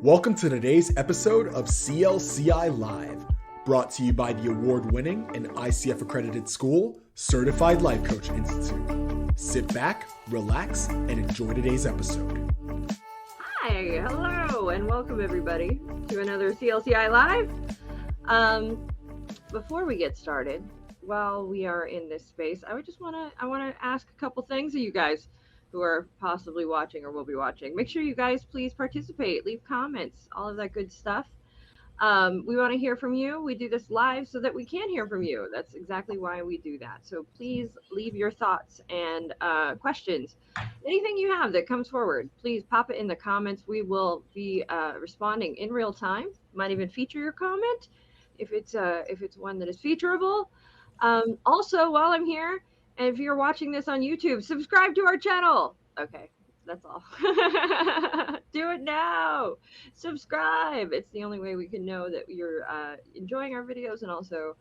Welcome to today's episode of CLCI Live, brought to you by the award-winning and ICF accredited school, Certified Life Coach Institute. Sit back, relax, and enjoy today's episode. Hi, hello, and welcome everybody to another CLCI Live. Before we get started, while we are in this space, I want to ask a couple things of you guys who are possibly watching or will be watching. Make sure you guys please participate, leave comments, all of that good stuff. We want to hear from you. We do this live so that we can hear from you. That's exactly why we do that. So please leave your thoughts and questions. Anything you have that comes forward, please pop it in the comments. We will be responding in real time. Might even feature your comment if it's one that is featurable. Also, while I'm here, and if you're watching this on YouTube, subscribe to our channel. Okay, that's all. Do it now. Subscribe. It's the only way we can know that you're enjoying our videos, and also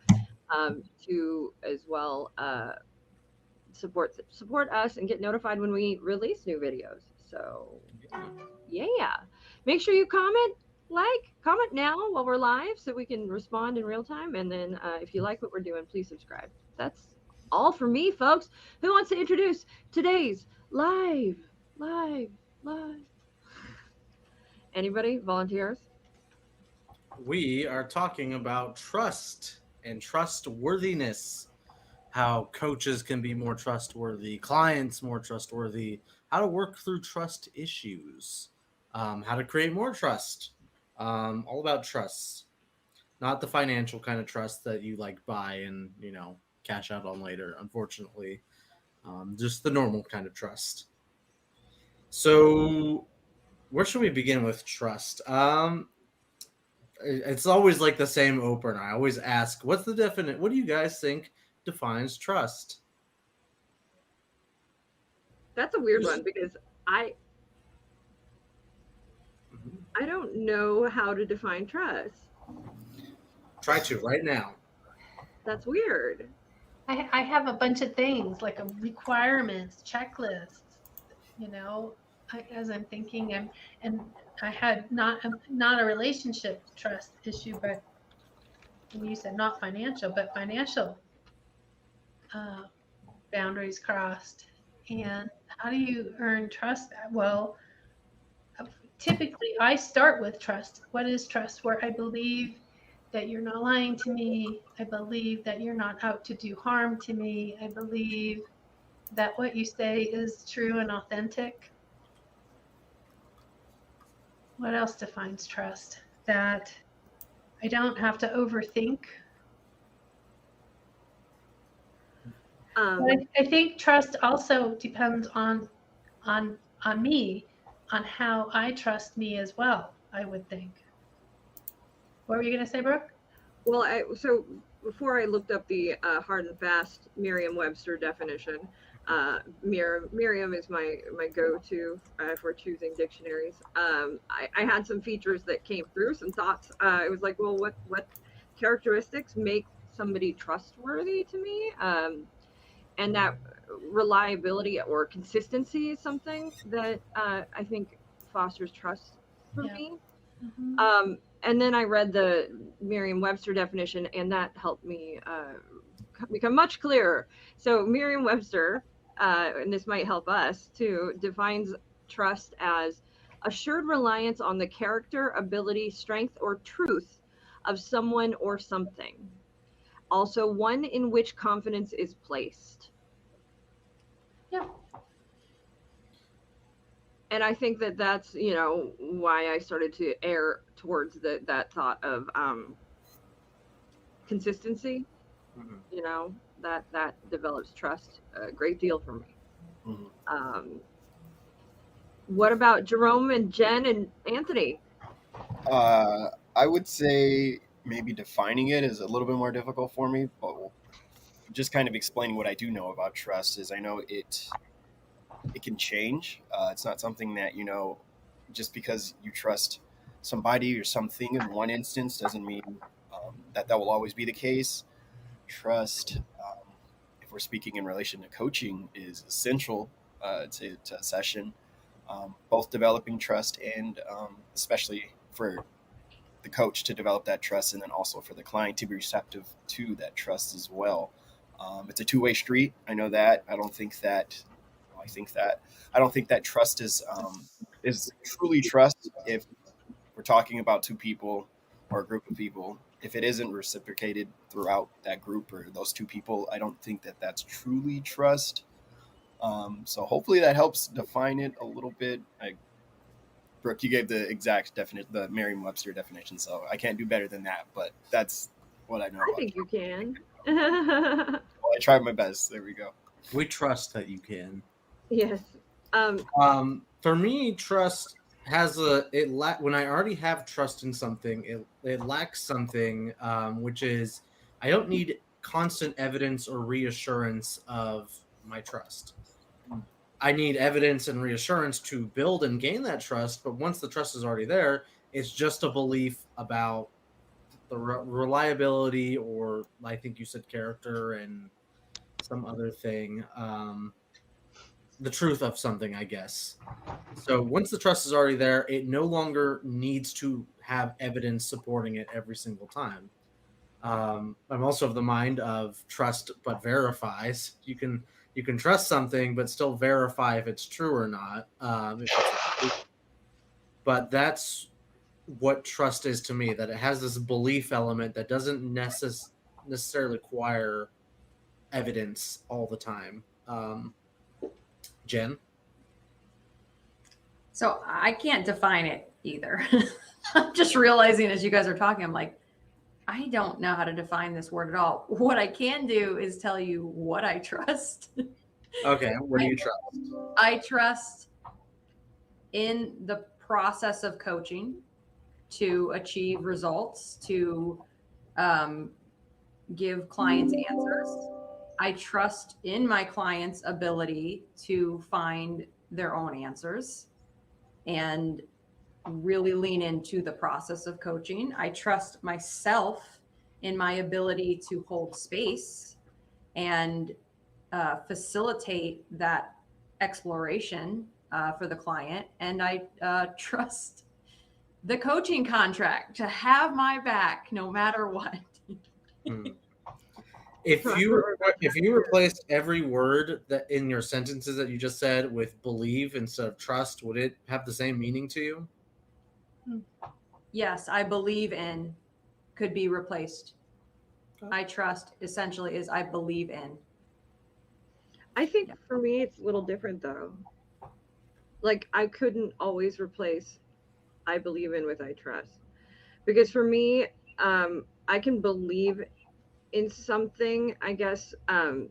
to as well support us and get notified when we release new videos. So yeah, make sure you comment now while we're live so we can respond in real time. And then if you like what we're doing, please subscribe. That's all for me, folks. Who wants to introduce today's live? Anybody? Volunteers? We are talking about trust and trustworthiness, how coaches can be more trustworthy, clients more trustworthy, how to work through trust issues, how to create more trust, all about trust. Not the financial kind of trust that you buy and, cash out on later, unfortunately. Just the normal kind of trust. So where should we begin with trust? It's always like the same opener. I always ask, what do you guys think defines trust? That's a weird one because I don't know how to define trust. Try to right now. That's weird. I have a bunch of things like requirements, checklists, as I'm thinking, and I had not a relationship trust issue, but you said not financial, but financial boundaries crossed. And how do you earn trust? Well, typically I start with trust. What is trust? Where I believe that you're not lying to me. I believe that you're not out to do harm to me. I believe that what you say is true and authentic. What else defines trust? That I don't have to overthink. I think trust also depends on me, on how I trust me as well, I would think. What were you going to say, Brooke? Well, so before I looked up the hard and fast Merriam-Webster definition, Merriam is my go-to for choosing dictionaries. I had some features that came through, some thoughts. It was like, well, what characteristics make somebody trustworthy to me? And that reliability or consistency is something that I think fosters trust for me. Mm-hmm. And then I read the Merriam-Webster definition, and that helped me become much clearer. So Merriam-Webster, and this might help us too, defines trust as assured reliance on the character, ability, strength, or truth of someone or something. Also, one in which confidence is placed. Yeah. And I think that that's, why I started to err towards that thought of consistency. Mm-hmm. That develops trust a great deal for me. Mm-hmm. What about Jerome and Jen and Anthony? I would say maybe defining it is a little bit more difficult for me, but just kind of explaining what I do know about trust is I know it can change. It's not something that, just because you trust somebody or something in one instance doesn't mean that will always be the case. Trust, if we're speaking in relation to coaching, is essential to a session, both developing trust and especially for the coach to develop that trust, and then also for the client to be receptive to that trust as well. It's a two-way street. I know that. I don't think that trust is truly trust if we're talking about two people or a group of people. If it isn't reciprocated throughout that group or those two people, I don't think that that's truly trust. So hopefully that helps define it a little bit. Brooke, you gave the exact definition, the Merriam-Webster definition, so I can't do better than that, but that's what I know. I think you can. Well, I tried my best. There we go. We trust that you can. Yes. For me, trust has when I already have trust in something, it lacks something, which is I don't need constant evidence or reassurance of my trust. I need evidence and reassurance to build and gain that trust, but once the trust is already there, it's just a belief about the reliability, or I think you said character and some other thing, the truth of something, I guess. So once the trust is already there, it no longer needs to have evidence supporting it every single time. I'm also of the mind of trust but verifies. You can trust something but still verify if it's true or not. But that's what trust is to me, that it has this belief element that doesn't necessarily require evidence all the time. Jen? So I can't define it either. I'm just realizing as you guys are talking, I'm like, I don't know how to define this word at all. What I can do is tell you what I trust. Okay, what do you trust? I trust in the process of coaching to achieve results, to give clients answers. I trust in my clients' ability to find their own answers and really lean into the process of coaching. I trust myself in my ability to hold space and facilitate that exploration for the client. And I trust the coaching contract to have my back no matter what. If you replaced every word that in your sentences that you just said with believe instead of trust, would it have the same meaning to you? Yes, I believe in could be replaced. I trust essentially is I believe in. I think for me it's a little different though. Like I couldn't always replace I believe in with I trust. Because for me, I can believe in something, I guess, and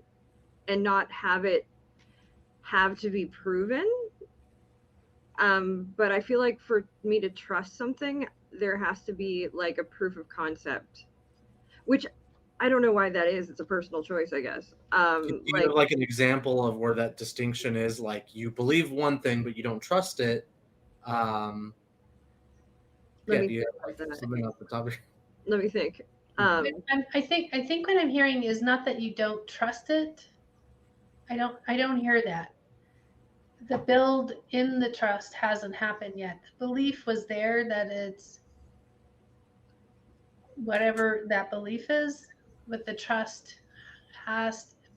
not have it have to be proven. But I feel like for me to trust something, there has to be like a proof of concept, which I don't know why that is. It's a personal choice, I guess. Do you have like an example of where that distinction is? Like you believe one thing, but you don't trust it. Do you have like something off the top of your... Let me think. I think what I'm hearing is not that you don't trust it. I don't hear that. The build in the trust hasn't happened yet. The belief was there that it's whatever that belief is, but the trust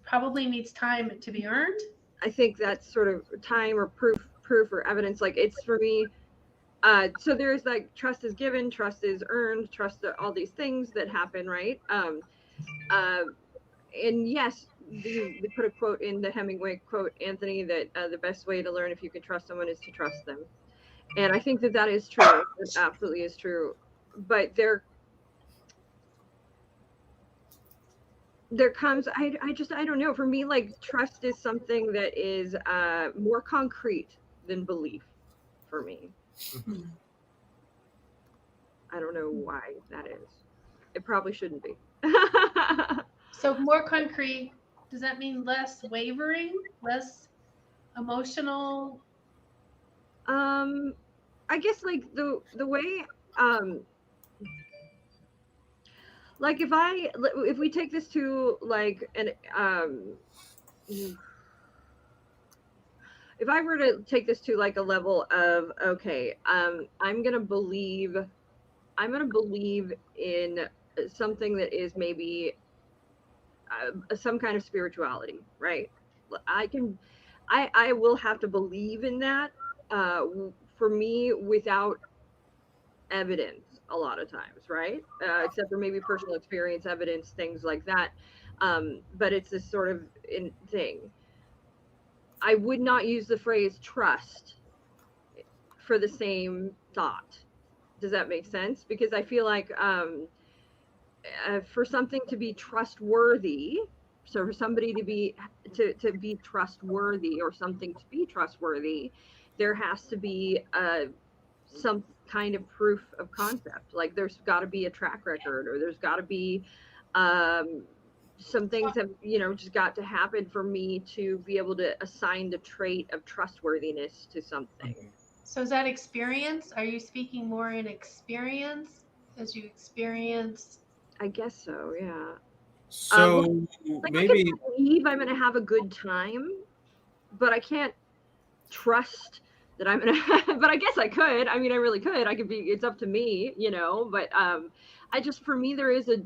probably needs time to be earned. I think that's sort of time or proof or evidence. Like it's for me. So there's like trust is given, trust is earned, trust all these things that happen, right? And yes, they put a quote in the Hemingway quote, Anthony, that the best way to learn if you can trust someone is to trust them. And I think that is true. It absolutely is true. But there comes, I don't know. For me, like trust is something that is more concrete than belief for me. I don't know why that is. It probably shouldn't be. So more concrete, does that mean less wavering, less emotional? I guess like the way like if we take this to like an if if I were to take this to like a level of, okay, I'm gonna believe in something that is maybe some kind of spirituality, right? I will have to believe in that. For me, without evidence, a lot of times, right? Except for maybe personal experience, evidence, things like that. But it's this sort of thing. I would not use the phrase trust for the same thought. Does that make sense? Because I feel like for something to be trustworthy, so for somebody to be trustworthy, or something to be trustworthy, there has to be some kind of proof of concept. Like there's got to be a track record, or there's got to be some things have, just got to happen for me to be able to assign the trait of trustworthiness to something. So is that experience? Are you speaking more in experience as you experience? I guess so, yeah. So Like maybe I can believe I'm going to have a good time, but I can't trust that I'm going to, but I guess I could. I mean, I really could. I could be, it's up to me, but I just, for me, there is a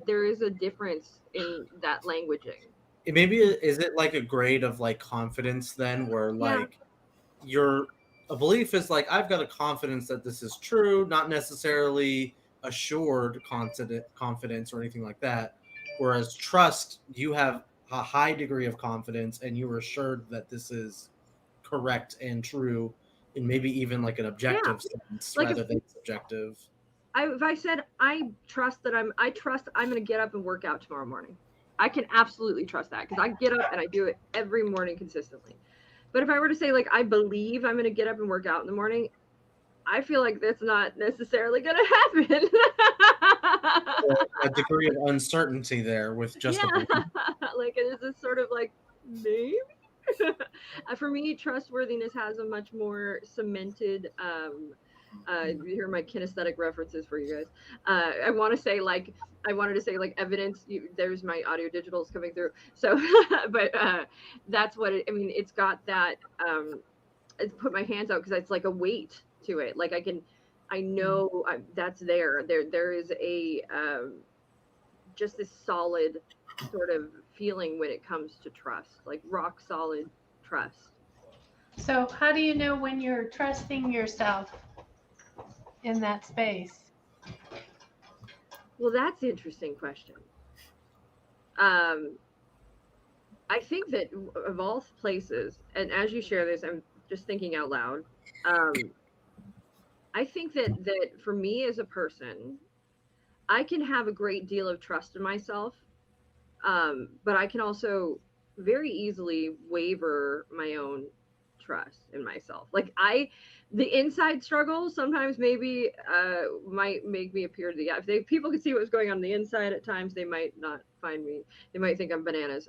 difference in that languaging. maybe is it like a grade of like confidence then, where like a belief is like, I've got a confidence that this is true, not necessarily assured confidence or anything like that. Whereas trust, you have a high degree of confidence and you're assured that this is correct and true, in maybe even like an objective sense, like rather than subjective. If I said I trust I'm going to get up and work out tomorrow morning, I can absolutely trust that, because I get up and I do it every morning consistently. But if I were to say, like, I believe I'm going to get up and work out in the morning, I feel like that's not necessarily going to happen. A degree of uncertainty there with just a belief. Like, it is this sort of like, maybe? For me, trustworthiness has a much more cemented, you hear my kinesthetic references for you guys. I wanted to say like evidence. There's my audio digitals coming through. So, but that's what it's got that. I put my hands out because it's like a weight to it. Like I know that's there. There is a just this solid sort of feeling when it comes to trust, like rock solid trust. So how do you know when you're trusting yourself in that space? Well, that's an interesting question. I think that of all places, and as you share this, I'm just thinking out loud. I think that for me as a person, I can have a great deal of trust in myself, but I can also very easily waver my own trust in myself. Like the inside struggle sometimes maybe might make me appear to the if people could see what was going on the inside at times, they might not find me. They might think I'm bananas.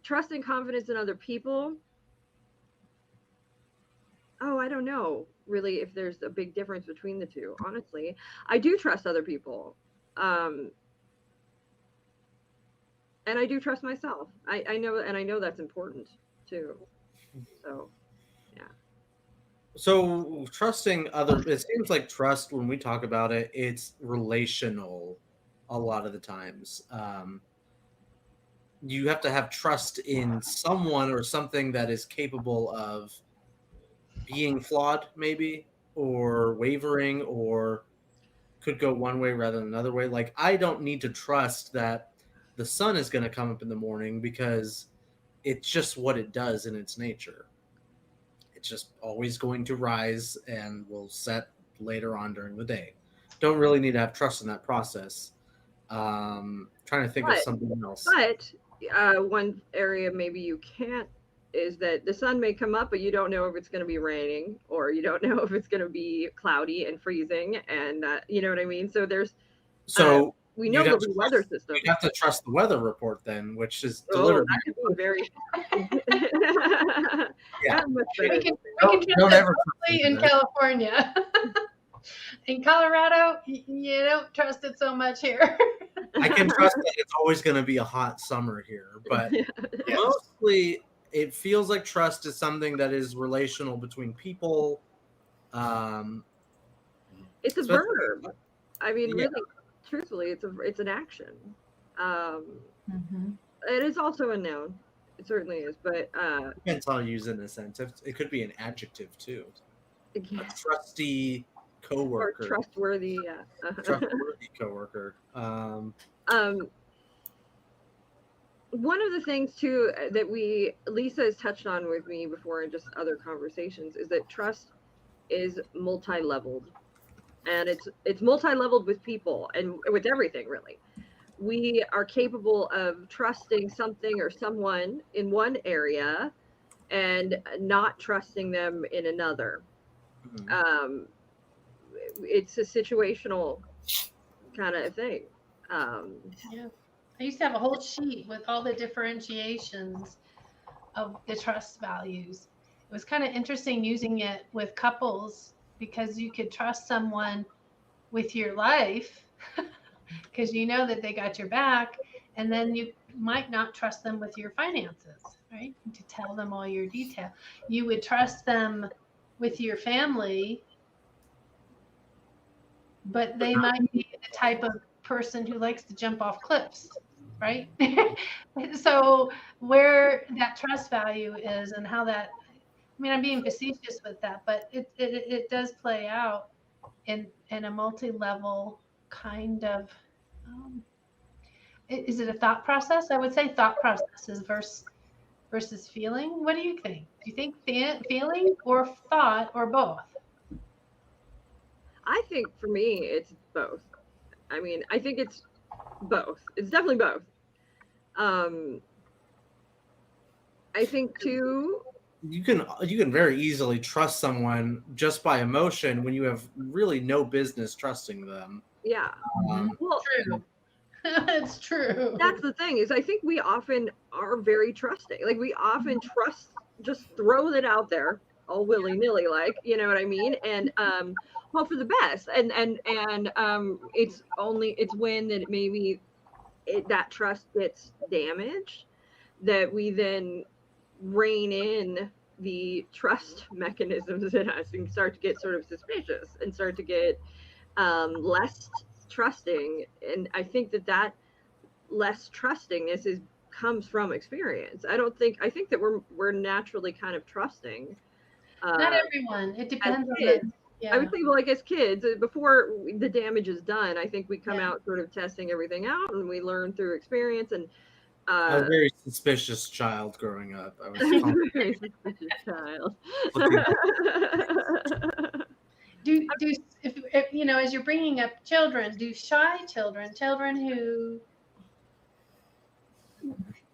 Trust and confidence in other people. Oh, I don't know really if there's a big difference between the two. Honestly, I do trust other people. And I do trust myself. I know that's important too. So, yeah. So trusting it seems like trust, when we talk about it, it's relational a lot of the times. You have to have trust in someone or something that is capable of being flawed, maybe, or wavering, or could go one way rather than another way. Like, I don't need to trust that the sun is going to come up in the morning, because it's just what it does in its nature. It's just always going to rise and will set later on during the day. Don't really need to have trust in that process. Trying to think of something else. But one area maybe you can't is that the sun may come up, but you don't know if it's going to be raining, or you don't know if it's going to be cloudy and freezing, and you know what I mean? So there's we know the weather system. You have to trust the weather report then, which is delivered. That could be very. Yeah. We can trust it mostly in California. In Colorado, you don't trust it so much here. I can trust that it's always going to be a hot summer here, but Yes. mostly it feels like trust is something that is relational between people. It's a Especially- verb. I mean, Yeah. really, truthfully, it's an action. Mhm. It is also a noun. It certainly is, but Depends how you use it in a sense. It could be an adjective too. A yeah, trusty or coworker, trustworthy. Yeah. trustworthy coworker. One of the things too that Lisa has touched on with me before in just other conversations is that trust is multi-leveled, and it's multi-leveled with people and with everything really. We are capable of trusting something or someone in one area and not trusting them in another. Mhm. It's a situational kind of thing. Yeah. I used to have a whole sheet with all the differentiations of the trust values. It was kind of interesting using it with couples because you could trust someone with your life because you know that they got your back, and then you might not trust them with your finances, right? To tell them all your detail. You would trust them with your family, but they might be the type of person who likes to jump off cliffs, right? So where that trust value is and how that, I mean, I'm being facetious with that, but it does play out in a multi-level kind of, is it a thought process? I would say thought processes versus feeling. What do you think? Do you think feeling or thought or both? I think for me, it's both. I mean, I think it's both. It's definitely both. I think too. You can very easily trust someone just by emotion when you have really no business trusting them. Yeah. Well, True. It's true. that's the thing is I think we often are very trusting. Like we often trust, just throw it out there all willy-nilly, like, you know what I mean? And hope for the best. And it's when that maybe that trust gets damaged that we then rein in the trust mechanisms in us and start to get sort of suspicious and start to get less trusting. And I think that less trustingness comes from experience. I think that we're naturally kind of trusting. Not everyone. It depends on kids. the, I yeah. would say, well, like as kids, before the damage is done, I think we come Yeah. out sort of testing everything out, and we learn through experience. And I was a very suspicious child growing up. I was very suspicious child. Do if you know, as you're bringing up children, do shy children who,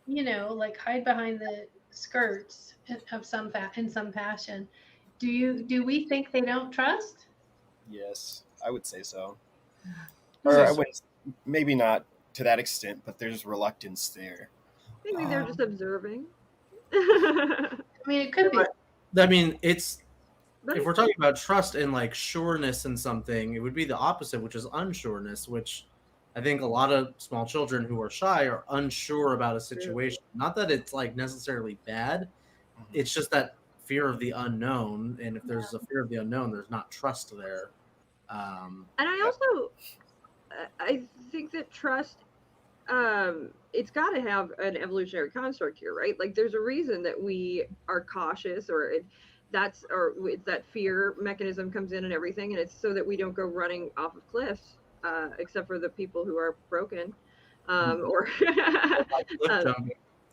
you know, like hide behind the skirts of in some fashion, do we think they don't trust? Yes, I would say so. Or I would, maybe not to that extent, but there's reluctance there. Maybe they're just observing. I mean, it could be. I mean, it's But if we're talking about trust and like sureness in something, it would be the opposite, which is unsureness, which I think a lot of small children who are shy are unsure about a situation. Not that it's like necessarily bad, it's just that fear of the unknown. And if there's a fear of the unknown, there's not trust there. and I also I think that trust it's got to have an evolutionary construct here, right? Like there's a reason that we are cautious, or it's that fear mechanism comes in and everything, and it's so that we don't go running off of cliffs, except for the people who are broken, or Cliff jumping.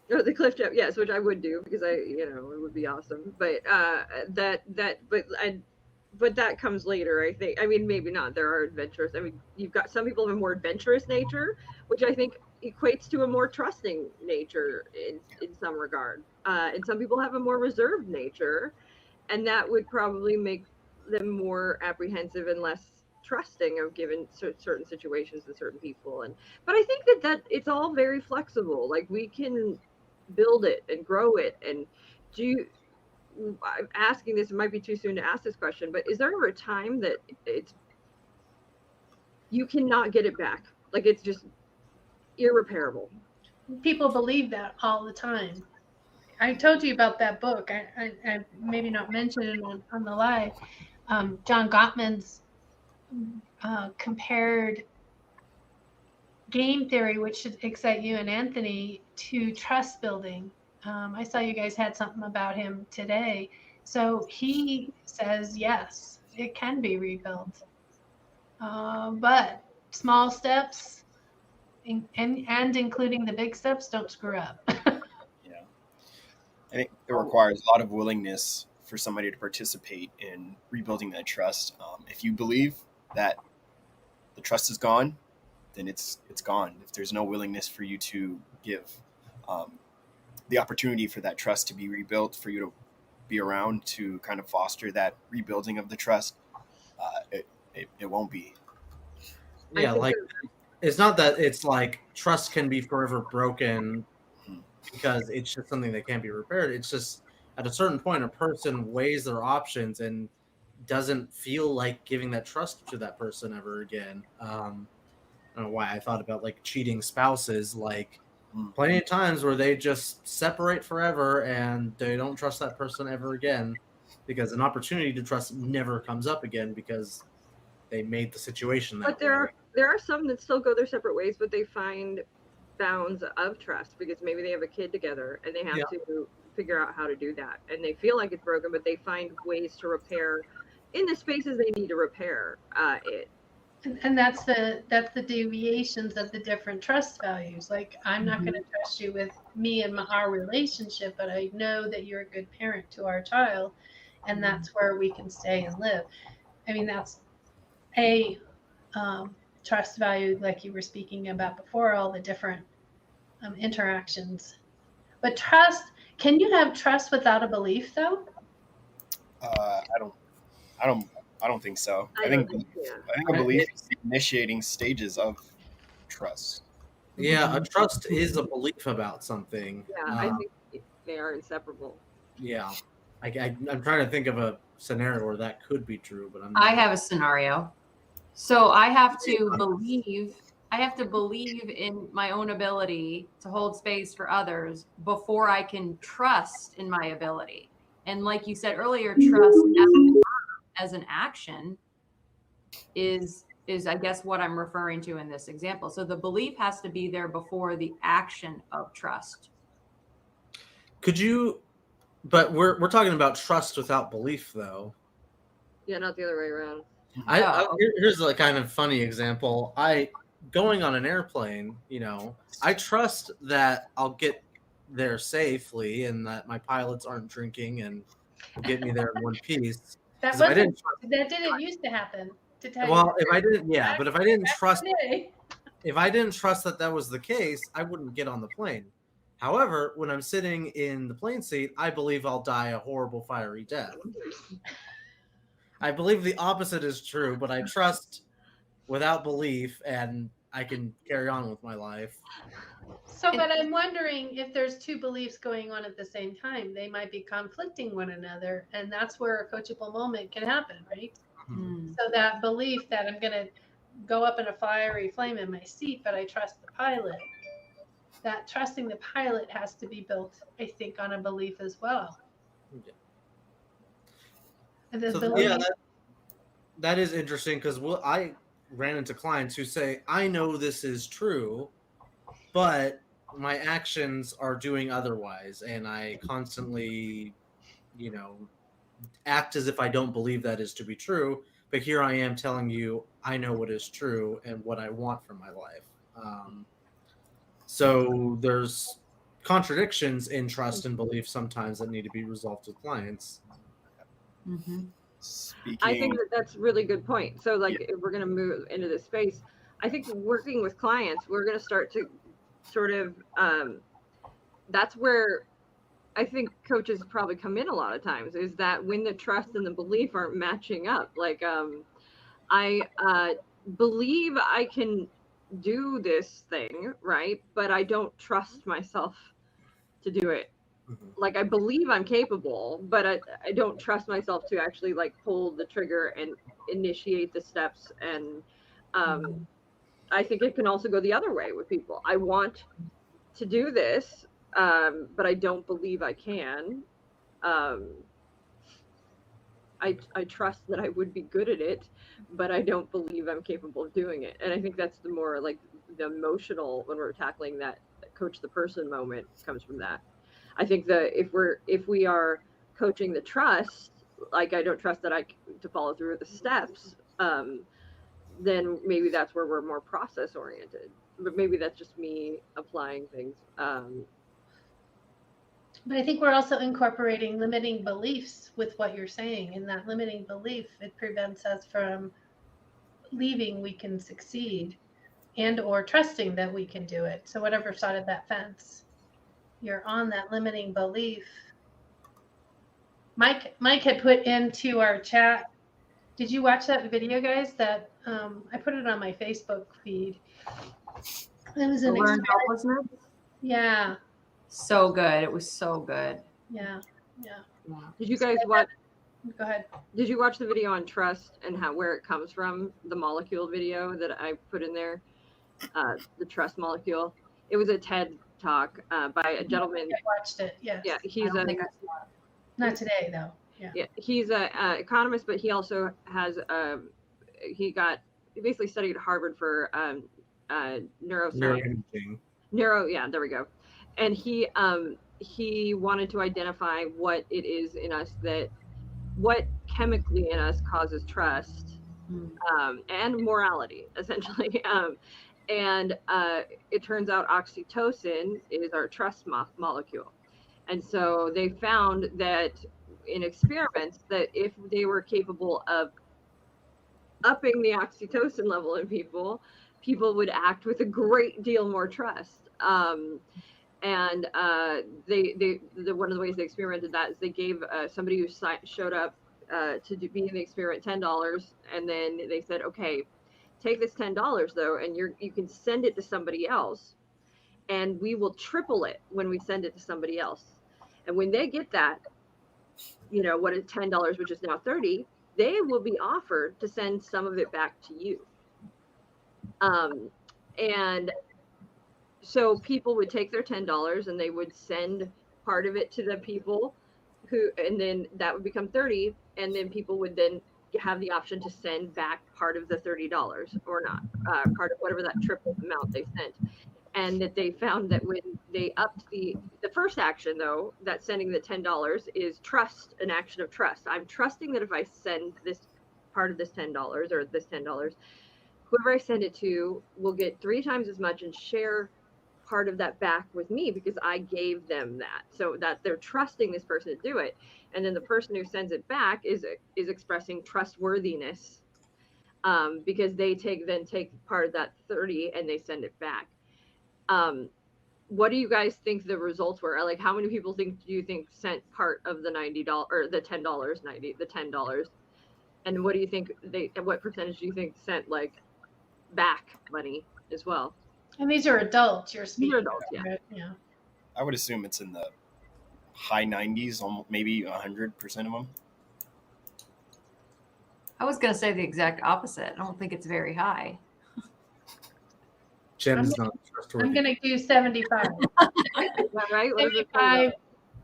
or the cliff jump, yes, which I would do because it would be awesome. But but that comes later, I think. I mean, maybe not. There are adventurous. I mean, you've got some people have a more adventurous nature, which I think equates to a more trusting nature in some regard. And some people have a more reserved nature, and that would probably make them more apprehensive and less trusting of given certain situations and certain people. But I think that it's all very flexible. Like we can build it and grow it. And I'm asking this, it might be too soon to ask this question, but is there ever a time that you cannot get it back? Like it's just irreparable. People believe that all the time. I told you about that book. I maybe not mentioned it on the live. John Gottman's compared game theory, which should excite you and Anthony, to trust building. I saw you guys had something about him today. So he says, yes, it can be rebuilt. But small steps and including the big steps, don't screw up. Yeah. I think it requires a lot of willingness for somebody to participate in rebuilding that trust. If you believe that the trust is gone, then it's gone. If there's no willingness for you to give the opportunity for that trust to be rebuilt, for you to be around to kind of foster that rebuilding of the trust, it won't be. Yeah, think like it's not that it's like trust can be forever broken because it's just something that can't be repaired. It's just at a certain point, a person weighs their options and doesn't feel like giving that trust to that person ever again. I don't know why I thought about like cheating spouses, like plenty of times where they just separate forever and they don't trust that person ever again because an opportunity to trust never comes up again because they made the situation that But there are some that still go their separate ways, but they find bounds of trust because maybe they have a kid together and they have to figure out how to do that. And they feel like it's broken, but they find ways to repair in the spaces they need to repair it. And that's the deviations of the different trust values. Like, I'm not going to trust you with me and our relationship, but I know that you're a good parent to our child, and that's where we can stay and live. I mean, that's a trust value, like you were speaking about before, all the different interactions. But trust, can you have trust without a belief, though? I don't think so. I think a belief is the initiating stages of trust. Yeah, a trust is a belief about something. Yeah, I think they are inseparable. Yeah, I'm trying to think of a scenario where that could be true, but I'm not. I have a scenario. So I have to believe in my own ability to hold space for others before I can trust in my ability. And like you said earlier, trust as an action is I guess what I'm referring to in this example. So the belief has to be there before the action of trust. Could you? But we're talking about trust without belief, though. Yeah, not the other way around. Here's a kind of funny example. Going on an airplane, I trust that I'll get there safely and that my pilots aren't drinking and will get me there in one piece. That didn't used to happen. To tell well, you if I didn't, yeah, but if I didn't trust, today. if I didn't trust that was the case, I wouldn't get on the plane. However, when I'm sitting in the plane seat, I believe I'll die a horrible, fiery death. I believe the opposite is true, but I trust without belief, and I can carry on with my life. So, but I'm wondering if there's two beliefs going on at the same time. They might be conflicting one another, and that's where a coachable moment can happen, right? So that belief that I'm going to go up in a fiery flame in my seat, but I trust the pilot. That trusting the pilot has to be built, I think, on a belief as well. Yeah. That is interesting because I ran into clients who say, I know this is true, but my actions are doing otherwise. And I constantly, act as if I don't believe that is to be true. But here I am telling you, I know what is true and what I want from my life. So there's contradictions in trust and belief sometimes that need to be resolved with clients. I think that's a really good point. So if we're going to move into this space, I think working with clients, we're going to start to sort of, that's where I think coaches probably come in a lot of times, is that when the trust and the belief aren't matching up. Like, I believe I can do this thing, right? But I don't trust myself to do it. Like, I believe I'm capable, but I don't trust myself to actually pull the trigger and initiate the steps. And I think it can also go the other way with people. I want to do this, but I don't believe I can. I trust that I would be good at it, but I don't believe I'm capable of doing it. And I think that's the more like the emotional, when we're tackling that coach the person moment, comes from that. I think that if we are coaching the trust, like I don't trust that to follow through with the steps, then maybe that's where we're more process oriented. But maybe that's just me applying things. But I think we're also incorporating limiting beliefs with what you're saying. And that limiting belief, it prevents us from believing we can succeed and or trusting that we can do it. So whatever side of that fence you're on, that limiting belief. Mike had put into our chat. Did you watch that video, guys? That I put it on my Facebook feed. It was an Learn experiment. helplessness. Yeah. So good. It was so good. Yeah. Did you guys watch? Go ahead. Did you watch the video on trust and where it comes from? The molecule video that I put in there, the trust molecule. It was a TED talk by a gentleman. I watched it. Yes. Yeah, he's not today though. Yeah, he's a economist, but he also has he basically studied at Harvard for neuroscience. Yeah, there we go. And he wanted to identify what it is in us what chemically in us causes trust and morality, essentially. And it turns out oxytocin is our trust molecule. And so they found that in experiments that if they were capable of upping the oxytocin level in people would act with a great deal more trust. And one of the ways they experimented that is they gave somebody who showed up to be in the experiment $10, and then they said, okay, take this $10 though, and you can send it to somebody else, and we will triple it when we send it to somebody else. And when they get that, what is $10, which is now 30, they will be offered to send some of it back to you. And so people would take their $10 and they would send part of it to the people and then that would become 30. And then people would then have the option to send back part of the $30 or not, part of whatever that triple amount they sent. And that they found that when they upped the first action, though, that sending the $10 is trust, an action of trust. I'm trusting that if I send this part of this $10 or this $10, whoever I send it to will get 3 times as much and share part of that back with me because I gave them that. So that they're trusting this person to do it. And then the person who sends it back is expressing trustworthiness because they take part of that 30 and they send it back. What do you guys think the results were? Like, how many people do you think sent part of the $90 or the $10? And what do you think what percentage do you think sent like back money as well? And these are adults you're speaking. These are adults, yeah. Right? Yeah. I would assume it's in the high 90s, maybe 100% of them. I was going to say the exact opposite. I don't think it's very high. Jim's not trustworthy. I'm going to do 75. Is that right? 75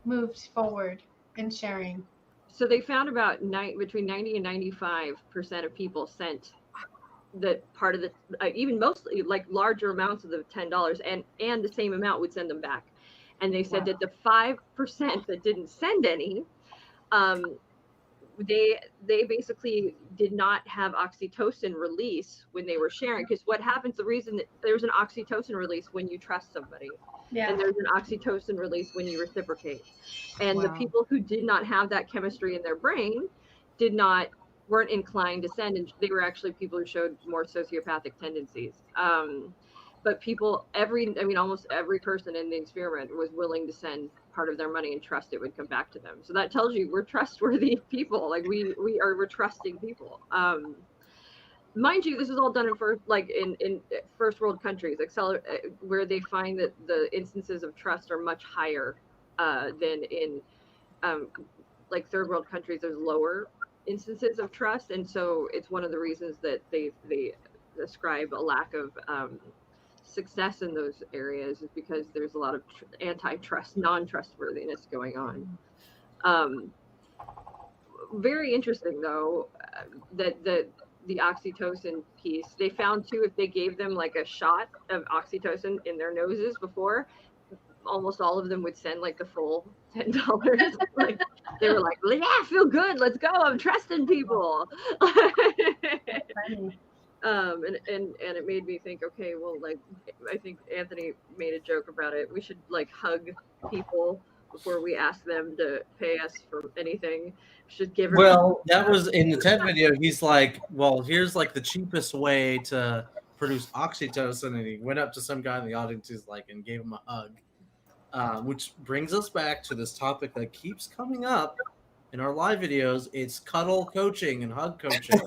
moved forward in sharing. So they found about between 90 and 95% of people sent the part of the even mostly like larger amounts of the $10 and the same amount would send them back. And they said that the 5% that didn't send any, they basically did not have oxytocin release when they were sharing. Because what happens, the reason that there's an oxytocin release when you trust somebody, and there's an oxytocin release when you reciprocate. And the people who did not have that chemistry in their brain weren't inclined to send, and they were actually people who showed more sociopathic tendencies. But almost every person in the experiment was willing to send part of their money and trust it would come back to them. So that tells you we're trustworthy people. Like we're trusting people. Mind you, this is all done in first world countries, where they find that the instances of trust are much higher than in like third world countries. There's lower instances of trust, and so it's one of the reasons that ascribe a lack of success in those areas is because there's a lot of antitrust, non-trustworthiness going on. Very interesting though, that the oxytocin piece, they found too, if they gave them like a shot of oxytocin in their noses before, almost all of them would send like the full $10. Like they were like, yeah, I feel good, let's go, I'm trusting people. And it made me think, okay, well, like I think Anthony made a joke about it, we should like hug people before we ask them to pay us for anything. We should give them. Well, that was in the TED video. He's like, well, here's like the cheapest way to produce oxytocin. And he went up to some guy in the audience, he's like, and gave him a hug. Which brings us back to this topic that keeps coming up in our live videos. It's cuddle coaching and hug coaching.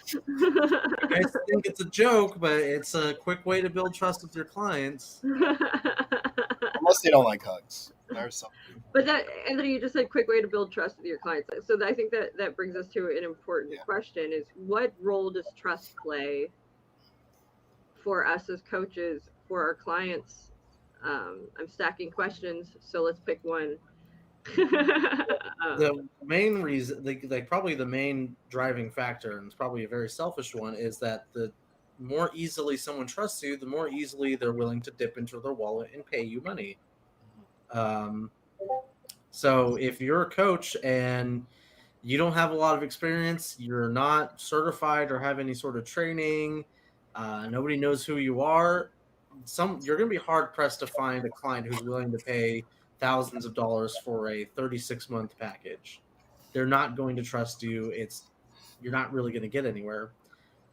You guys think it's a joke, but it's a quick way to build trust with your clients. Unless they don't like hugs. There's something. But that, Anthony, you just said quick way to build trust with your clients. So I think that brings us to an important question: is what role does trust play for us as coaches, for our clients? I'm stacking questions, so let's pick one. The main reason, like probably the main driving factor, and it's probably a very selfish one, is that the more easily someone trusts you, the more easily they're willing to dip into their wallet and pay you money. So if you're a coach and you don't have a lot of experience, you're not certified or have any sort of training, nobody knows who you are, you're going to be hard pressed to find a client who's willing to pay thousands of dollars for a 36-month package. They're not going to trust you. You're not really going to get anywhere.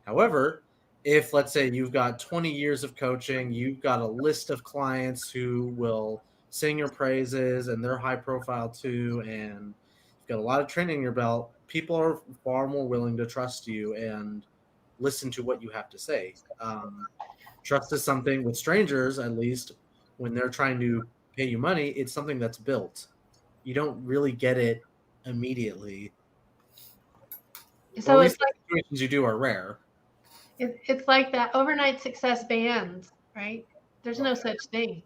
However, if let's say you've got 20 years of coaching, you've got a list of clients who will sing your praises and they're high profile too, and you've got a lot of training in your belt, people are far more willing to trust you and listen to what you have to say. Trust is something, with strangers at least, when they're trying to pay you money, it's something that's built. You don't really get it immediately. So it's like situations you do are rare. it's like that overnight success bands, right? There's no such thing.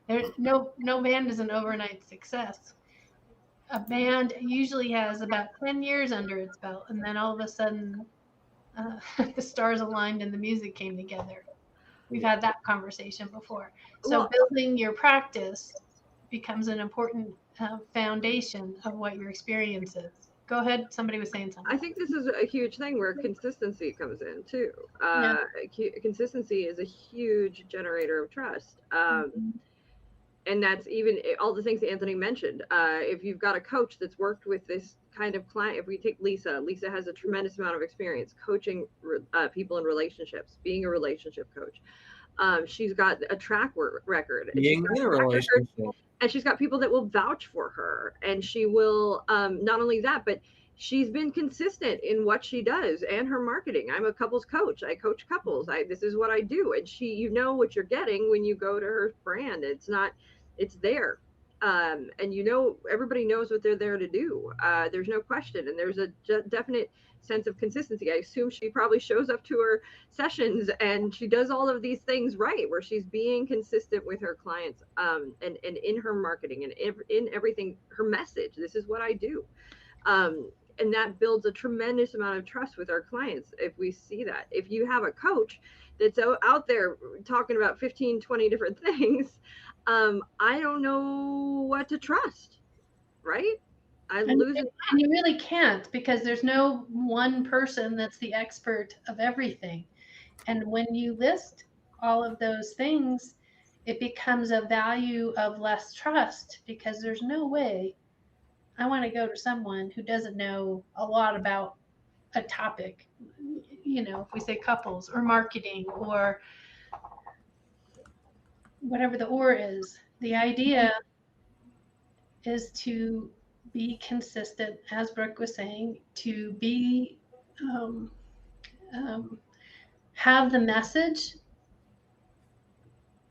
There's no band is an overnight success. A band usually has about 10 years under its belt, and then all of a sudden the stars aligned and the music came together. We've had that conversation before. So building your practice becomes an important foundation of what your experience is. Go ahead. Somebody was saying something. I think this is a huge thing where consistency comes in too. Consistency is a huge generator of trust. And that's even all the things that Anthony mentioned. If you've got a coach that's worked with this kind of client, if we take Lisa has a tremendous amount of experience coaching people in relationships, being a relationship coach. She's got a track record. Being in a relationship. And she's got people that will vouch for her. And she will, not only that, but she's been consistent in what she does and her marketing. I'm a couples coach. I coach couples. This is what I do. And you know what you're getting when you go to her brand. It's there. And everybody knows what they're there to do. There's no question. And there's a definite sense of consistency. I assume she probably shows up to her sessions and she does all of these things right, where she's being consistent with her clients, and in her marketing and in everything, her message. This is what I do. And that builds a tremendous amount of trust with our clients. If we see that, if you have a coach that's out there talking about 15, 20 different things, I don't know what to trust, right? And you really can't, because there's no one person that's the expert of everything. And when you list all of those things, it becomes a value of less trust, because there's no way I want to go to someone who doesn't know a lot about a topic. If we say couples or marketing or whatever the or is, the idea is to be consistent, as Brooke was saying, to be have the message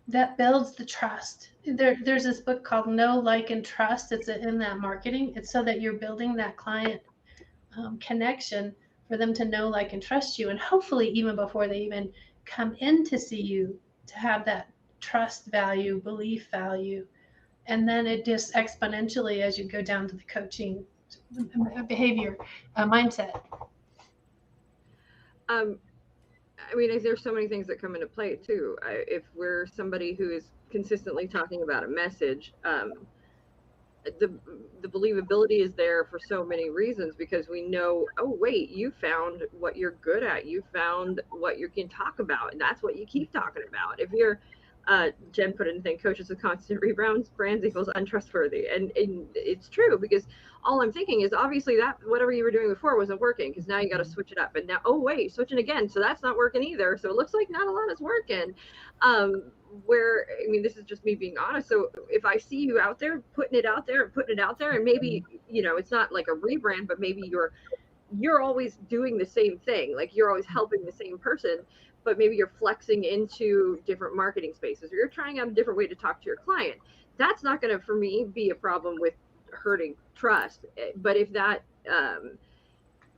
that builds the trust. There's this book called Know, Like, and Trust. It's in that marketing. It's so that you're building that client connection for them to know, like, and trust you. And hopefully even before they even come in to see you, to have that trust value, belief value. And then it just exponentially as you go down to the coaching behavior mindset. I mean, there's so many things that come into play too. If we're somebody who is consistently talking about a message, the believability is there for so many reasons, because we know, oh wait, you found what you're good at, you found what you can talk about, and that's what you keep talking about. If you're Jen put in thing, coaches with constant rebounds, brands equals untrustworthy. And it's true, because all I'm thinking is obviously that whatever you were doing before wasn't working, because now you got to switch it up. And now, oh wait, switching again. So that's not working either. So it looks like not a lot is working. Where, I mean, this is just me being honest. So if I see you out there, putting it out there, and maybe, you know, it's not like a rebrand, but maybe you're always doing the same thing. Like you're always helping the same person, but maybe you're flexing into different marketing spaces, or you're trying out a different way to talk to your client. That's not going to, for me, be a problem with hurting trust. But if that,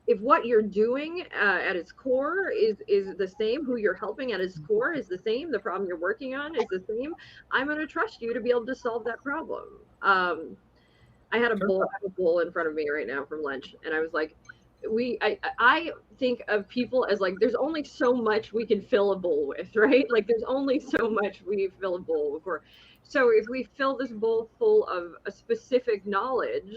if what you're doing at its core is the same, who you're helping at its core is the same, the problem you're working on is the same, I'm going to trust you to be able to solve that problem. I had a bowl in front of me right now from lunch, and I was like, I think of people as like, there's only so much we can fill a bowl with, right? Like there's only so much we fill a bowl for. So if we fill this bowl full of a specific knowledge,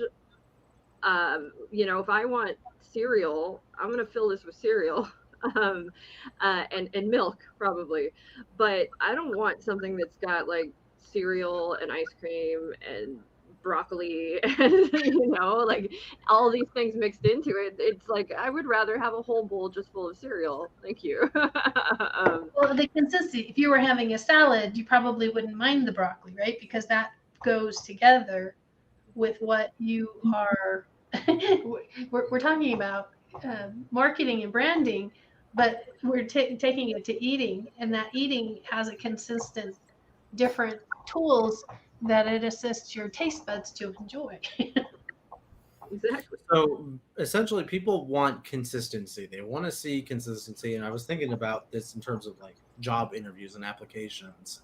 you know, if I want cereal, I'm going to fill this with cereal, and milk probably, but I don't want something that's got like cereal and ice cream and broccoli and, you know, like all these things mixed into it. It's like, I would rather have a whole bowl just full of cereal. Thank you. Well, the consistency, if you were having a salad, you probably wouldn't mind the broccoli, right? Because that goes together with what you are. we're talking about marketing and branding, but we're taking it to eating, and that eating has a consistent different tools that it assists your taste buds to enjoy. Exactly. So essentially, people want consistency. They want to see consistency. And I was thinking about this in terms of like job interviews and applications.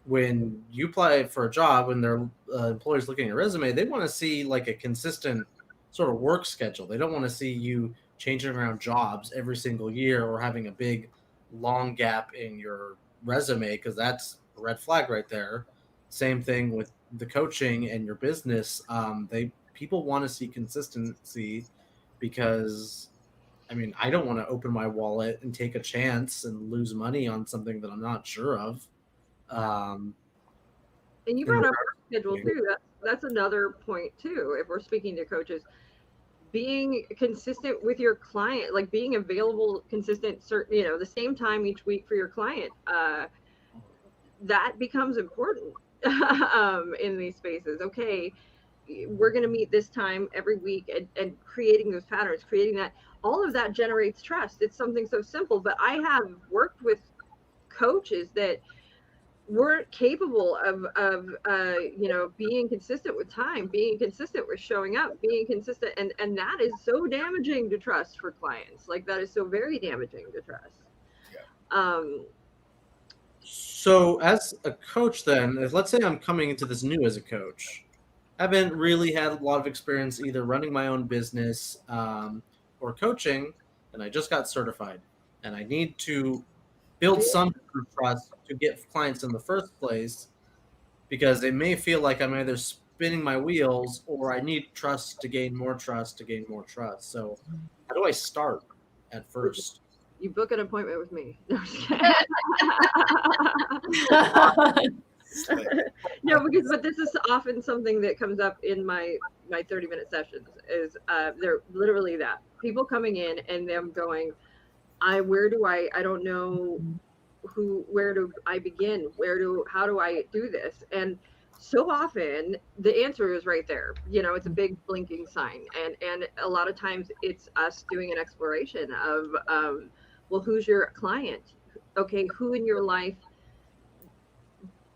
When you apply for a job and their employers looking at your resume, they want to see like a consistent sort of work schedule. They don't want to see you changing around jobs every single year or having a big long gap in your resume, because that's a red flag right there. Same thing with the coaching and your business. People want to see consistency, because I mean, I don't want to open my wallet and take a chance and lose money on something that I'm not sure of. And you brought up schedule too. That's another point too. If we're speaking to coaches, being consistent with your client, like being available, consistent, certain, you know, the same time each week for your client, that becomes important in these spaces. Okay, we're going to meet this time every week, and creating those patterns, creating that, all of that generates trust. It's something so simple, but I have worked with coaches that weren't capable of you know, being consistent with time, being consistent with showing up, being consistent, and that is so damaging to trust for clients. Like that is so very damaging to trust. Yeah. So as a coach then, let's say I'm coming into this new as a coach, I haven't really had a lot of experience either running my own business or coaching, and I just got certified, and I need to build some trust to get clients in the first place, because they may feel like I'm either spinning my wheels or I need trust to gain more trust to gain more trust. So how do I start at first? You book an appointment with me. No, no, but this is often something that comes up in my 30-minute sessions. Is they're literally that, people coming in and them going, I don't know where do I begin? How do I do this? And so often the answer is right there. You know, it's a big blinking sign. And a lot of times it's us doing an exploration of, well, who's your client? Okay, who in your life,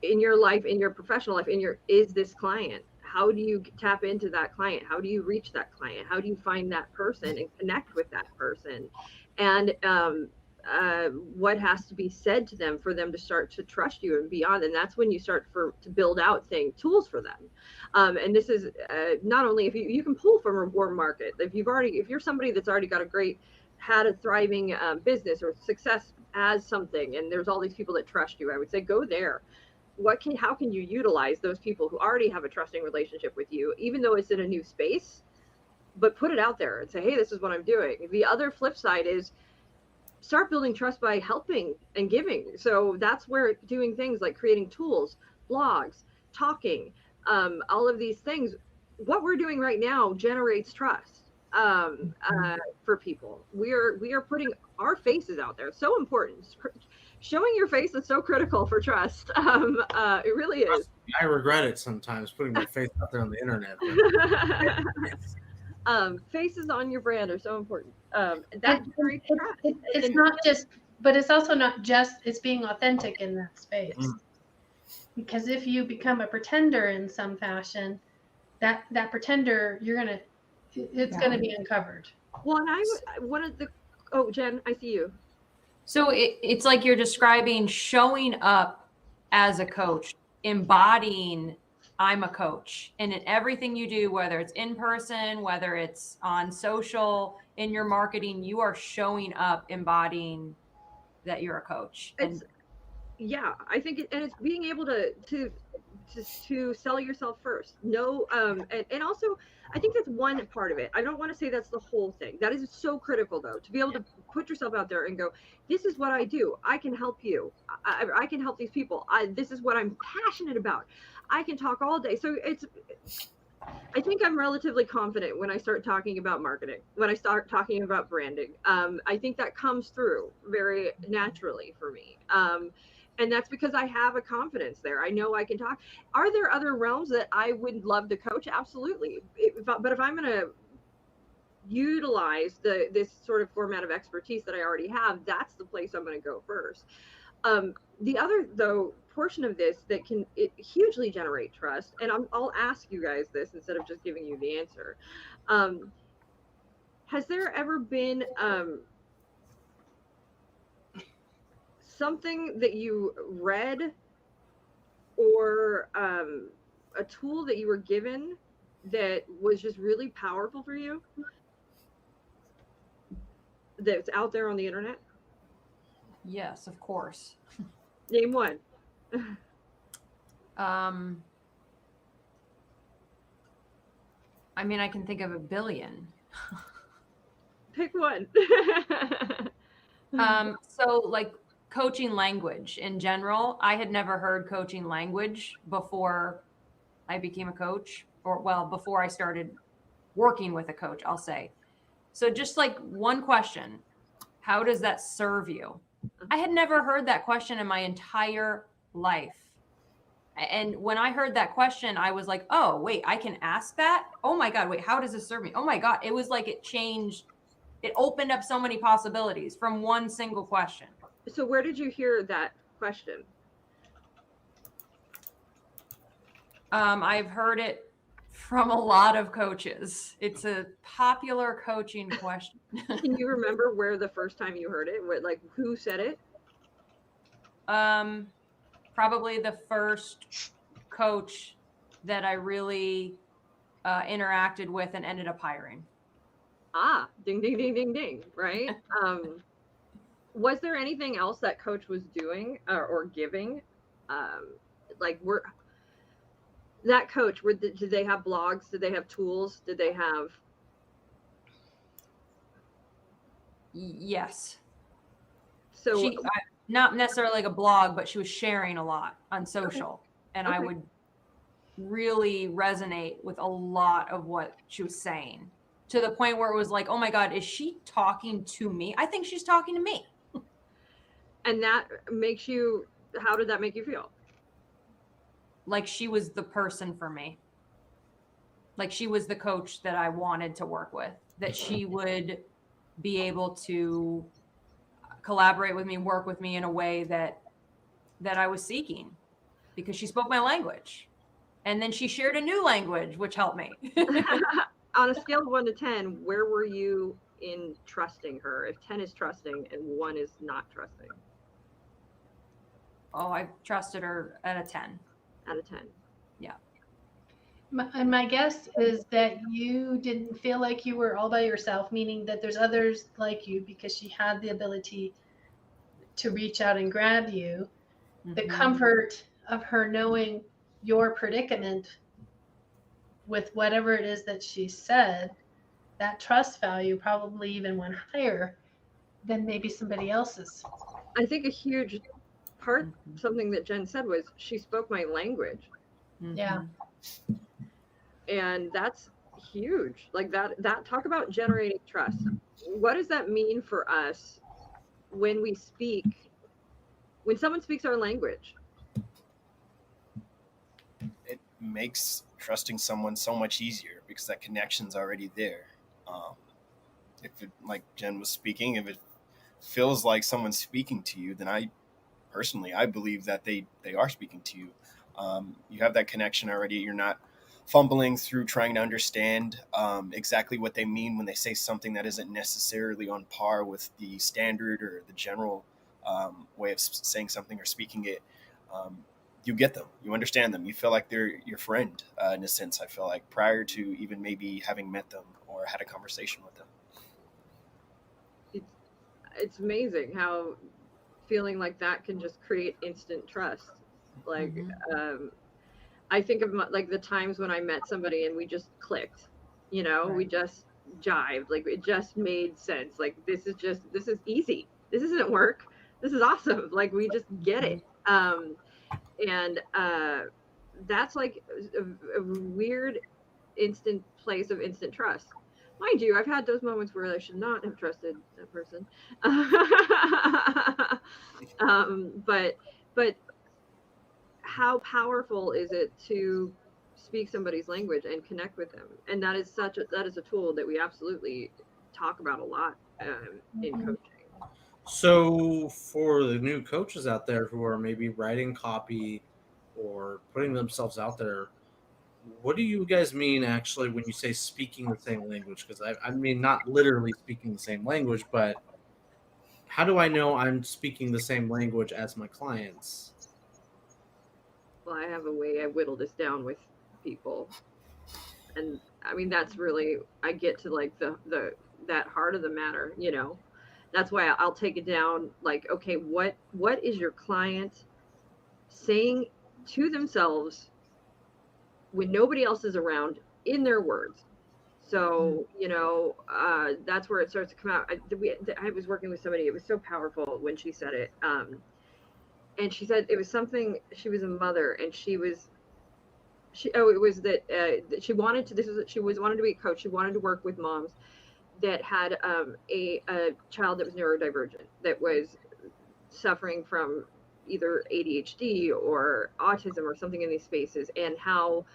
in your professional life, is this client? how do you tap into that client? How do you reach that client? How do you find that person and connect with that person? And what has to be said to them for them to start to trust you and beyond? And that's when you start to build out tools for them. And this is not only if you can pull from a warm market. If you're somebody that's already got had a thriving business or success as something, and there's all these people that trust you, I would say go there. How can you utilize those people who already have a trusting relationship with you, even though it's in a new space, but put it out there and say, hey, this is what I'm doing. The other flip side is start building trust by helping and giving. So that's where doing things like creating tools, blogs, talking, all of these things, what we're doing right now generates trust for people. We are putting our faces out there. It's so important. Showing your face is so critical for trust. It really is. I regret it sometimes, putting my face out there on the internet. Faces on your brand are so important. That generates trust. It's not just, but it's also not just, it's being authentic in that space. Because if you become a pretender in some fashion, that pretender, it's going to be uncovered. Well, and Jen, I see you. So it's like you're describing showing up as a coach, embodying I'm a coach. And in everything you do, whether it's in person, whether it's on social, in your marketing, you are showing up embodying that you're a coach. Yeah, I think it's being able to sell yourself first. No, and also I think that's one part of it. I don't want to say that's the whole thing. That is so critical though, to be able to put yourself out there and go, this is what I do. I can help you. I can help these people. This is what I'm passionate about. I can talk all day. So I think I'm relatively confident when I start talking about marketing, when I start talking about branding. I think that comes through very naturally for me. And that's because I have a confidence there. I know I can talk. Are there other realms that I would love to coach? Absolutely. But if I'm going to utilize this sort of format of expertise that I already have, that's the place I'm going to go first. The other, though, portion of this that can hugely generate trust, and I'll ask you guys this instead of just giving you the answer. Has there ever been something that you read or a tool that you were given that was just really powerful for you that's out there on the internet? Yes, of course. Name one. I mean, I can think of a billion. Pick one. So like coaching language in general, I had never heard coaching language before I became a coach, before I started working with a coach, I'll say. So just like one question, how does that serve you? I had never heard that question in my entire life. And when I heard that question, I was like, oh, wait, I can ask that? Oh my God, wait, how does this serve me? Oh my God, it was like it opened up so many possibilities from one single question. So where did you hear that question? I've heard it from a lot of coaches. It's a popular coaching question. Can you remember where the first time you heard it? Like who said it? Probably the first coach that I really interacted with and ended up hiring. Ding, ding, ding, ding, ding, right? Was there anything else that coach was doing or giving? That coach, did they have blogs? Did they have tools? Did they have? Yes. So she, not necessarily like a blog, but she was sharing a lot on social. And I would really resonate with a lot of what she was saying, to the point where it was like, oh my God, is she talking to me? I think she's talking to me. And that makes you, how did that make you feel? Like she was the person for me. Like she was the coach that I wanted to work with, that she would be able to collaborate with me, work with me in a way that I was seeking, because she spoke my language. And then she shared a new language, which helped me. On a scale of 1 to 10, where were you in trusting her? If 10 is trusting and 1 is not trusting. Oh, I trusted her at a 10. Out of 10. And my guess is that you didn't feel like you were all by yourself, meaning that there's others like you, because she had the ability to reach out and grab you. The comfort of her knowing your predicament with whatever it is that she said, that trust value probably even went higher than maybe somebody else's. I think a huge part, something that Jen said, was she spoke my language. Yeah. And that's huge. Like that talk about generating trust. What does that mean for us when we speak, when someone speaks our language? It makes trusting someone so much easier because that connection's already there. If it, like Jen was speaking, if it feels like someone's speaking to you, then I believe that they are speaking to you. You have that connection already. You're not fumbling through trying to understand exactly what they mean when they say something that isn't necessarily on par with the standard or the general way of saying something or speaking it. You get them, you understand them, you feel like they're your friend in a sense. I feel like prior to even maybe having met them or had a conversation with them. It's amazing how feeling like that can just create instant trust. Like, I think of like the times when I met somebody and we just clicked, you know, we just jived, like it just made sense. Like, this is easy. This isn't work. This is awesome. Like, we just get it. And that's like a weird instant place of instant trust. Mind you, I've had those moments where I should not have trusted that person. But how powerful is it to speak somebody's language and connect with them? And that is a tool that we absolutely talk about a lot in coaching. So for the new coaches out there who are maybe writing copy or putting themselves out there, what do you guys mean actually when you say speaking the same language? Because I mean, not literally speaking the same language, but how do I know I'm speaking the same language as my clients? Well, I have a way I whittle this down with people. And I mean, that's really, I get to like that heart of the matter, you know. That's why I'll take it down like, okay, what is your client saying to themselves when nobody else is around in their words? So, you know, that's where it starts to come out. I was working with somebody, it was so powerful when she said it. And she said it was something, she was a mother, and she wanted to be a coach. She wanted to work with moms that had a child that was neurodivergent, that was suffering from either ADHD or autism or something in these spaces, and how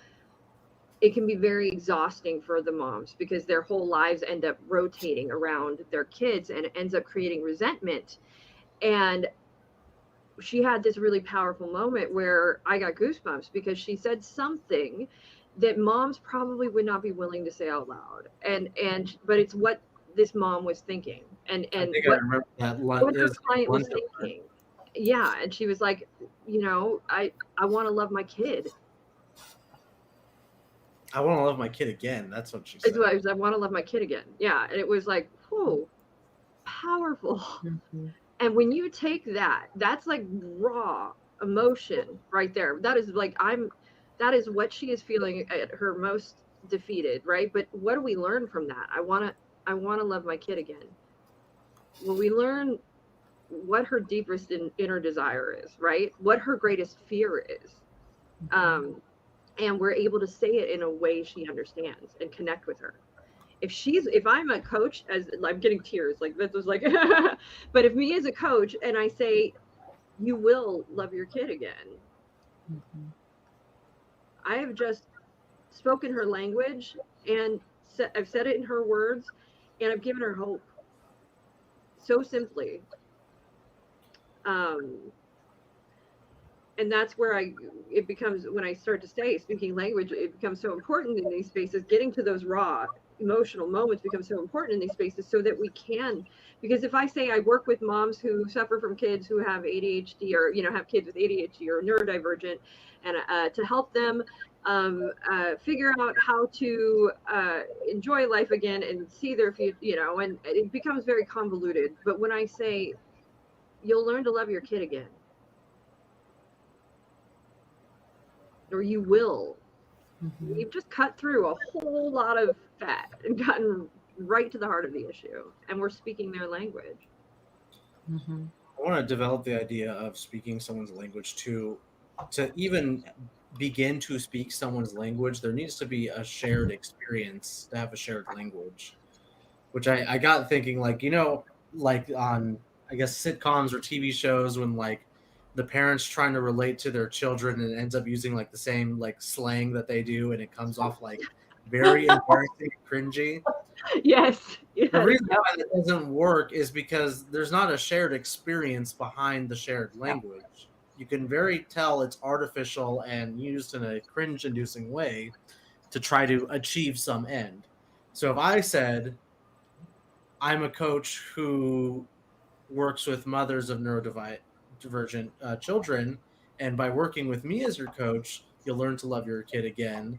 it can be very exhausting for the moms because their whole lives end up rotating around their kids, and it ends up creating resentment. And she had this really powerful moment where I got goosebumps because she said something that moms probably would not be willing to say out loud. But it's what this mom was thinking. And I think what, I remember that what her client was thinking. Yeah. And she was like, you know, I want to love my kid. I want to love my kid again. That's what she said. It's what I want to love my kid again. Yeah. And it was like, whoa, powerful. And when you take that, that's like raw emotion right there. That is like, that is what she is feeling at her most defeated, right? But what do we learn from that? I want to love my kid again. Well, we learn what her deepest inner desire is, right? What her greatest fear is. And we're able to say it in a way she understands and connect with her. If I'm a coach, as I'm getting tears, like this was like, but if me as a coach and I say, you will love your kid again. I have just spoken her language, and I've said it in her words, and I've given her hope. So simply. and that's where it becomes, when I start to say speaking language, it becomes so important in these spaces. Getting to those raw emotional moments becomes so important in these spaces, so that we can, because if I say I work with moms who suffer from kids who have ADHD, or have kids with ADHD or neurodivergent, and to help them figure out how to enjoy life again and see their future, and it becomes very convoluted. But when I say you'll learn to love your kid again, or you will, you've just cut through a whole lot of fat and gotten right to the heart of the issue, and we're speaking their language. I want to develop the idea of speaking someone's language to even begin to speak someone's language. There needs to be a shared experience to have a shared language, which I got thinking, like on, I guess, sitcoms or TV shows, when like the parents trying to relate to their children and ends up using like the same like slang that they do, and it comes off like very embarrassing, cringy. Yes. The reason why it doesn't work is because there's not a shared experience behind the shared language. You can very tell it's artificial and used in a cringe-inducing way to try to achieve some end. So if I said, I'm a coach who works with mothers of neurodivergent children, and by working with me as your coach, you'll learn to love your kid again.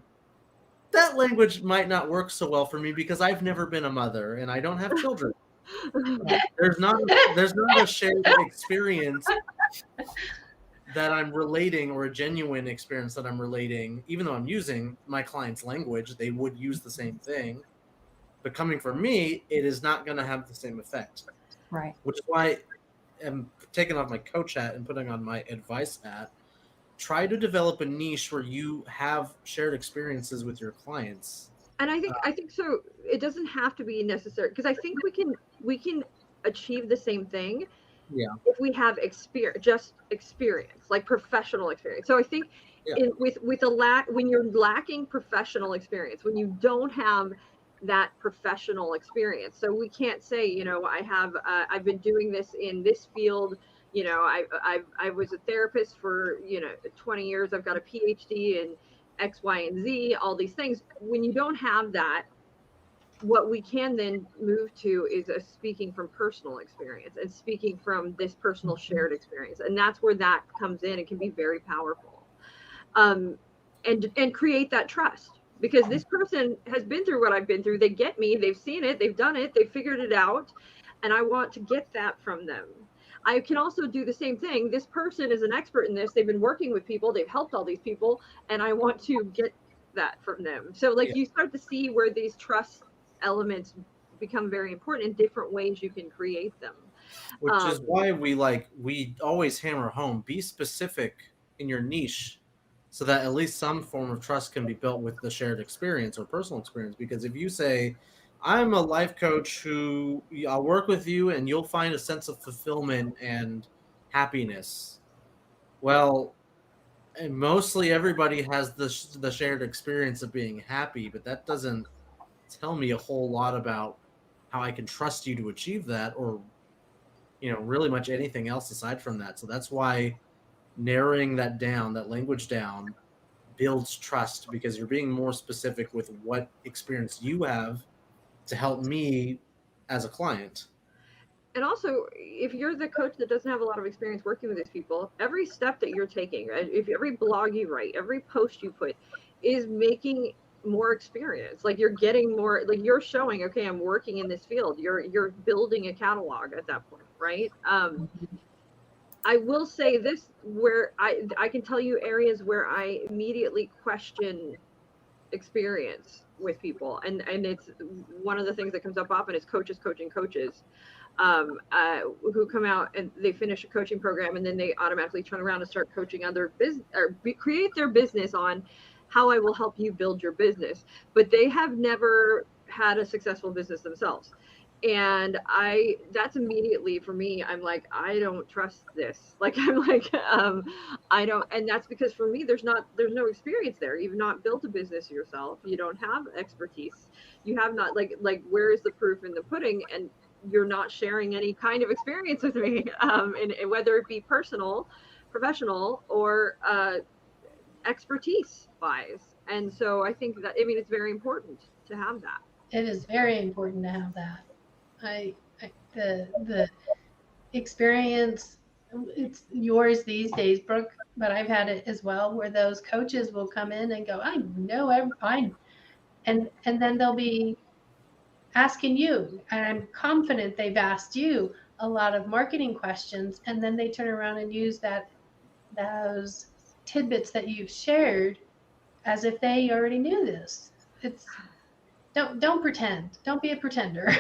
That language might not work so well for me because I've never been a mother and I don't have children. There's not a shared experience that I'm relating, or a genuine experience that I'm relating. Even though I'm using my client's language, they would use the same thing. But coming from me, it is not going to have the same effect. Right. Which is why I'm taking off my coach hat and putting on my advice hat. Try to develop a niche where you have shared experiences with your clients. And I think so. It doesn't have to be necessary, because I think we can achieve the same thing. Yeah. If we have experience, like professional experience. So I think when you're lacking professional experience, when you don't have that professional experience, so we can't say, I've been doing this in this field. I was a therapist for 20 years. I've got a PhD in X, Y, and Z, all these things. When you don't have that, what we can then move to is a speaking from personal experience and speaking from this personal shared experience. And that's where that comes in. It can be very powerful. And create that trust, because this person has been through what I've been through. They get me, they've seen it, they've done it, they've figured it out. And I want to get that from them. I can also do the same thing. This person is an expert in this. They've been working with people. They've helped all these people. And I want to get that from them. So you start to see where these trust elements become very important in different ways you can create them. Which is why we always hammer home, be specific in your niche, so that at least some form of trust can be built with the shared experience or personal experience. Because if you say, I'm a life coach who I'll work with you and you'll find a sense of fulfillment and happiness. Well, and mostly everybody has the shared experience of being happy, but that doesn't tell me a whole lot about how I can trust you to achieve that, or really much anything else aside from that. So that's why narrowing that language down, builds trust, because you're being more specific with what experience you have to help me as a client. And also, if you're the coach that doesn't have a lot of experience working with these people, every step that you're taking, if every blog you write, every post you put is making more experience. Like you're getting more, like you're showing, okay, I'm working in this field. You're building a catalog at that point, right? I will say this, where I can tell you areas where I immediately question experience with people, and it's one of the things that comes up often is coaches coaching coaches who come out and they finish a coaching program and then they automatically turn around and start coaching other business, or create their business on how I will help you build your business, but they have never had a successful business themselves. And that's immediately for me, I'm like, I don't trust this. Like, I'm like, I don't, and that's because for me, there's no experience there. You've not built a business yourself. You don't have expertise. You have not, like, where is the proof in the pudding? And you're not sharing any kind of experience with me. And whether it be personal professional or expertise wise. And so I think that, I mean, it's very important to have that. It is very important to have that. The experience, it's yours these days, Brooke, but I've had it as well, where those coaches will come in and go, I know and then they'll be asking you, and I'm confident they've asked you a lot of marketing questions, and then they turn around and use those tidbits that you've shared as if they already knew this. It's don't pretend. Don't be a pretender.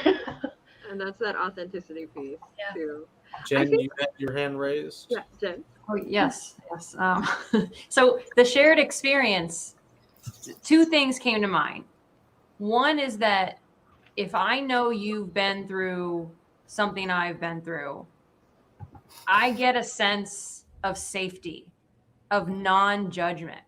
And that's that authenticity piece too. Jen, you had your hand raised. Yeah, Jen. Oh, yes. So the shared experience, two things came to mind. One is that if I know you've been through something I've been through, I get a sense of safety, of non-judgment.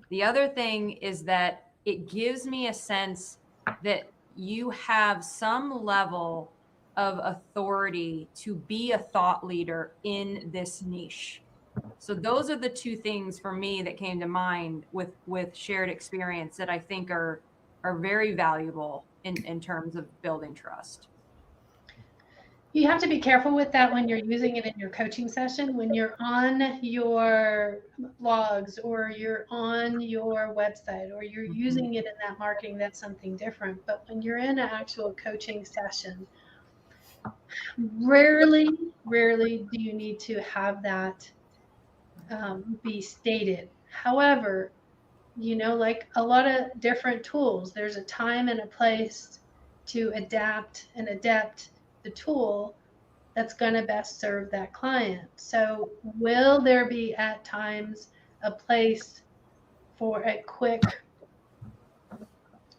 The other thing is that it gives me a sense that you have some level of authority to be a thought leader in this niche. So those are the two things for me that came to mind with shared experience that I think are very valuable in terms of building trust. You have to be careful with that when you're using it in your coaching session. When you're on your blogs or you're on your website or you're using it in that marketing, that's something different. But when you're in an actual coaching session, rarely do you need to have that be stated. However, like a lot of different tools, there's a time and a place to adapt and adapt the tool that's going to best serve that client. So will there be at times a place for a quick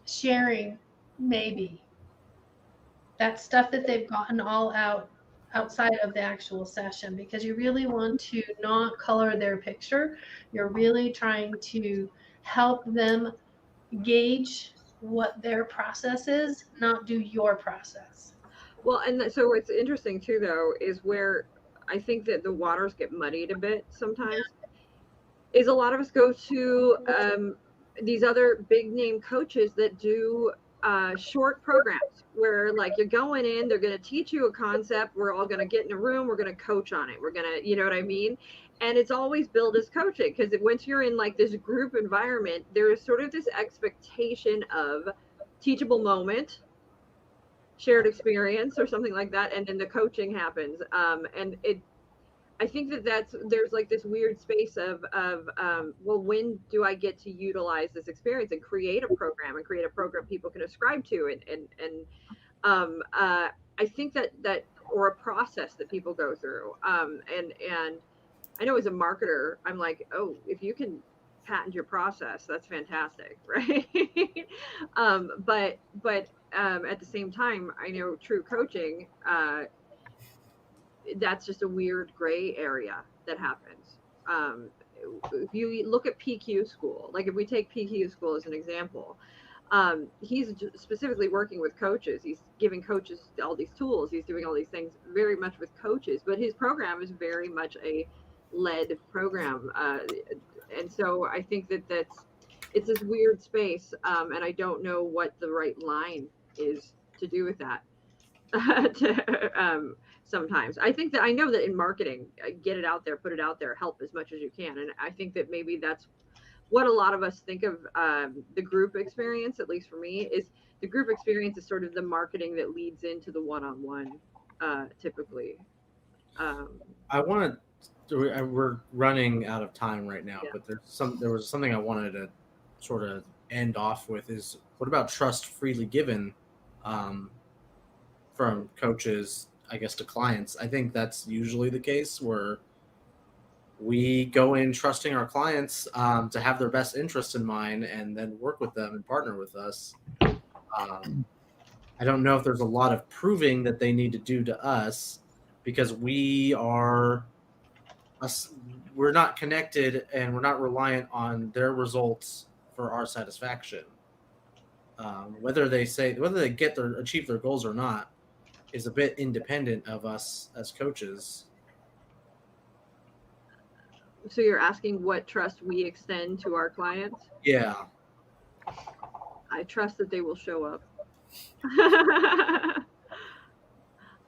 sharing? Maybe. That's stuff that they've gotten all outside of the actual session, because you really want to not color their picture. You're really trying to help them gauge what their process is, not do your process. Well, and so what's interesting too, though, is where I think that the waters get muddied a bit sometimes, is a lot of us go to these other big name coaches that do short programs where, like, you're going in, they're going to teach you a concept, we're all going to get in a room, we're going to coach on it, we're going to, you know what I mean? And it's always billed as coaching, because once you're in like this group environment, there is sort of this expectation of teachable moment, shared experience, or something like that, and then the coaching happens. And I think there's like this weird space of well, when do I get to utilize this experience and create a program people can ascribe to, and I think that or a process that people go through, and I know as a marketer, I'm like, oh, if you can patent your process, that's fantastic, right? But at the same time, I know true coaching, that's just a weird gray area that happens. If you look at PQ School, like if we take PQ School as an example, he's specifically working with coaches. He's giving coaches all these tools. He's doing all these things very much with coaches, but his program is very much a led program. And so I think it's this weird space. And I don't know what the right line is to do with that. Sometimes I think that I know that in marketing, get it out there, put it out there, help as much as you can. And I think that maybe that's what a lot of us think of the group experience, at least for me, is the group experience is sort of the marketing that leads into the one-on-one, typically. We're running out of time right now, Yeah. but there was something I wanted to sort of end off with is, what about trust freely given from coaches, I guess, to clients? I think that's usually the case, where we go in trusting our clients to have their best interests in mind, and then work with them and partner with us. I don't know if there's a lot of proving that they need to do to us, because we're not connected and we're not reliant on their results for our satisfaction. Whether they achieve their goals or not is a bit independent of us as coaches. So you're asking what trust we extend to our clients? Yeah. I trust that they will show up.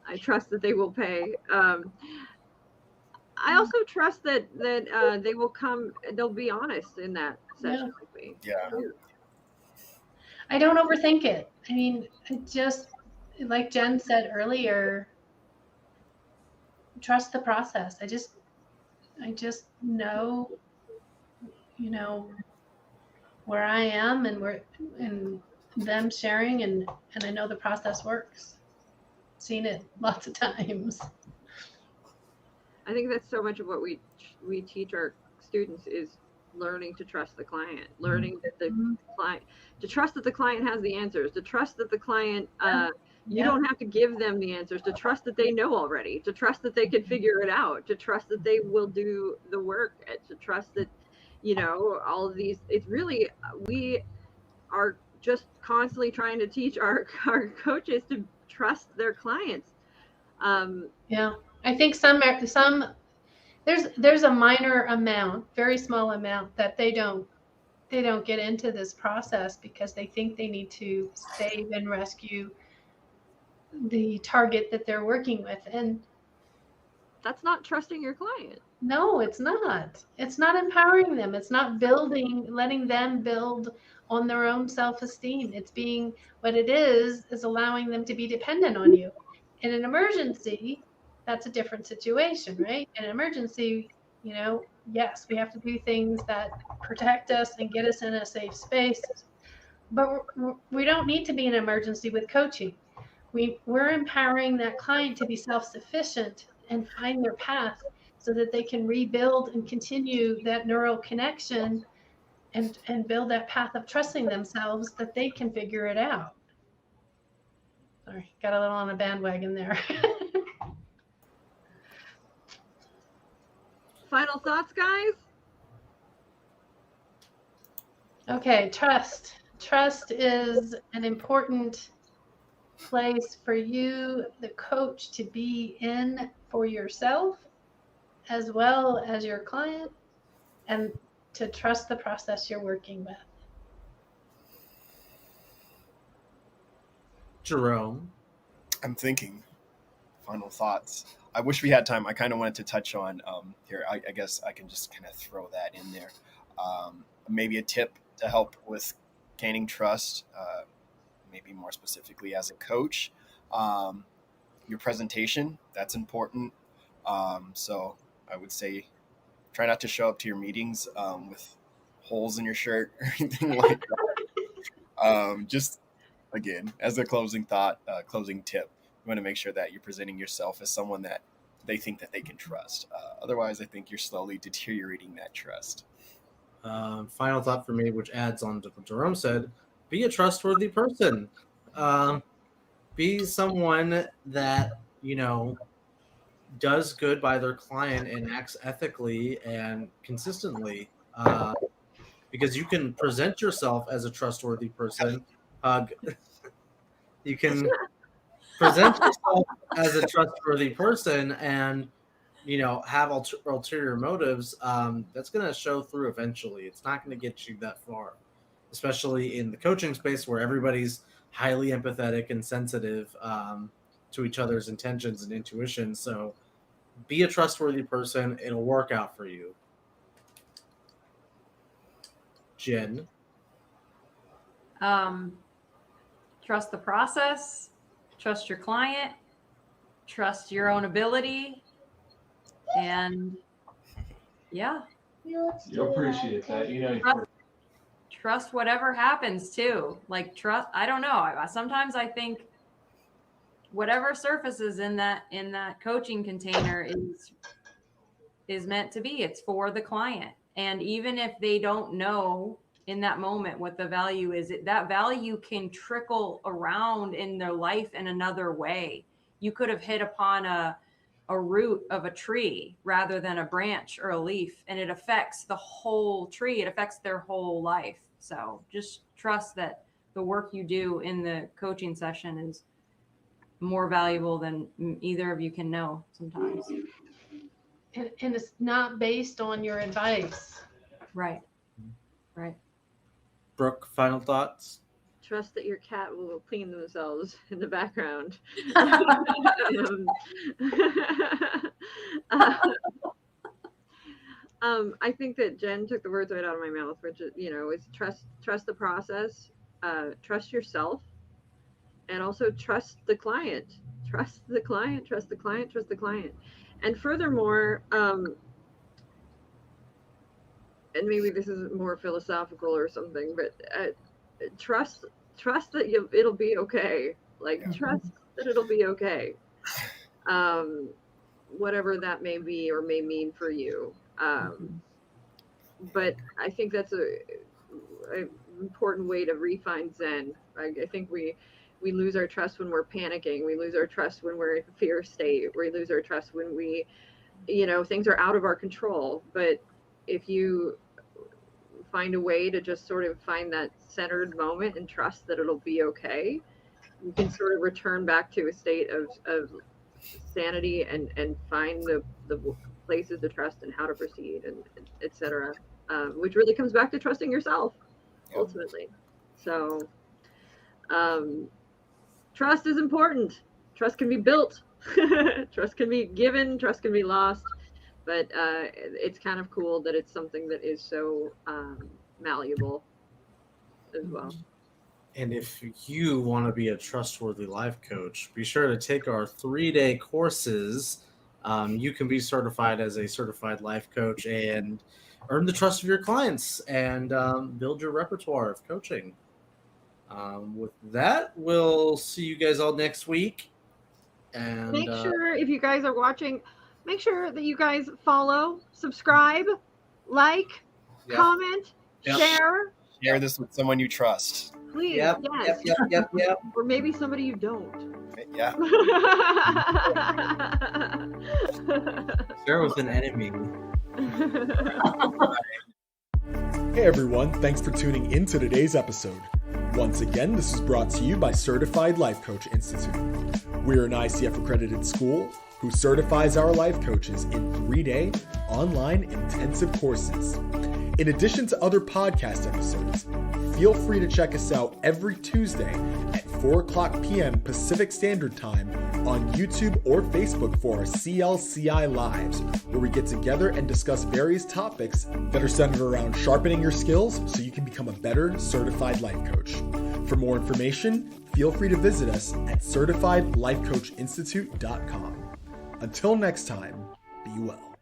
I trust that they will pay. I also trust that they will come. They'll be honest in that session with me. Yeah. I don't overthink it. I mean, I just, like Jen said earlier, trust the process. I just know, where I am and them sharing, and I know the process works. Seen it lots of times. I think that's so much of what we teach our students is learning to trust the client, learning that the client, to trust that the client has the answers, to trust that the client, you don't have to give them the answers, to trust that they know already, to trust that they can figure it out, to trust that they will do the work, to trust that, all of these, it's really, we are just constantly trying to teach our coaches to trust their clients. Yeah, I think some there's a minor amount, very small amount, that they don't get into this process because they think they need to save and rescue the target that they're working with, and that's not trusting your client. no, it's not. It's not empowering them. It's not letting them build on their own self-esteem. It's being, what it is allowing them to be dependent on you. In an emergency, that's a different situation, right? In an emergency, yes, we have to do things that protect us and get us in a safe space. But we don't need to be in an emergency with coaching. We're empowering that client to be self-sufficient and find their path so that they can rebuild and continue that neural connection and build that path of trusting themselves that they can figure it out. Sorry, got a little on a bandwagon there. Final thoughts, guys? Okay, trust. Trust is an important place for you, the coach, to be in for yourself as well as your client, and to trust the process you're working with. Jerome? I'm thinking. Final thoughts. I wish we had time. I kind of wanted to touch on here. I guess I can just kind of throw that in there. Maybe a tip to help with gaining trust, maybe more specifically as a coach. Your presentation, that's important. So I would say try not to show up to your meetings with holes in your shirt or anything like that. Just, again, as a closing thought, closing tip, you want to make sure that you're presenting yourself as someone that they think that they can trust. Otherwise, I think you're slowly deteriorating that trust. Final thought for me, which adds on to what Jerome said, be a trustworthy person. Be someone that, does good by their client and acts ethically and consistently. Because you can present yourself as a trustworthy person. You can present yourself as a trustworthy person and, have ulterior motives. That's going to show through eventually. It's not going to get you that far, especially in the coaching space where everybody's highly empathetic and sensitive to each other's intentions and intuition. So be a trustworthy person. It'll work out for you. Jen? Trust the process, trust your client, trust your own ability, and yeah. You'll appreciate that. Trust whatever happens too. Like trust, I don't know. Sometimes I think whatever surfaces in that coaching container is meant to be. It's for the client. And even if they don't know in that moment what the value is, that value can trickle around in their life in another way. You could have hit upon a root of a tree rather than a branch or a leaf, and it affects the whole tree. It affects their whole life. So just trust that the work you do in the coaching session is more valuable than either of you can know sometimes. and it's not based on your advice. Right. Right. Brooke, final thoughts? Trust that your cat will clean themselves in the background. I think that Jen took the words right out of my mouth, which is, is trust the process, trust yourself, and also trust the client. Trust the client, trust the client, trust the client. And furthermore, and maybe this is more philosophical or something, but trust that it'll be okay. Trust that it'll be okay. Whatever that may be or may mean for you. But I think that's a important way to refine Zen. I think we lose our trust when we're panicking. We lose our trust when we're in a fear state. We lose our trust when we, things are out of our control. But if you find a way to just sort of find that centered moment and trust that it'll be okay, you can sort of return back to a state of sanity and find the places to trust and how to proceed and etc. Which really comes back to trusting yourself ultimately. So trust is important. Trust can be built. Trust can be given. Trust can be lost. But it's kind of cool that it's something that is so malleable as well. And if you want to be a trustworthy life coach, be sure to take our 3-day courses. You can be certified as a certified life coach and earn the trust of your clients and build your repertoire of coaching. With that, we'll see you guys all next week. And make sure, if you guys are watching, make sure that you guys follow, subscribe, like, comment, share. Share this with someone you trust. Please, Yep. Or maybe somebody you don't. Yeah. Share with an enemy. Hey everyone, thanks for tuning in to today's episode. Once again, this is brought to you by Certified Life Coach Institute. We're an ICF accredited school who certifies our life coaches in 3-day online intensive courses. In addition to other podcast episodes, feel free to check us out every Tuesday at 4:00 p.m. Pacific Standard Time on YouTube or Facebook for our CLCI Lives, where we get together and discuss various topics that are centered around sharpening your skills so you can become a better certified life coach. For more information, feel free to visit us at CertifiedLifeCoachInstitute.com. Until next time, be well.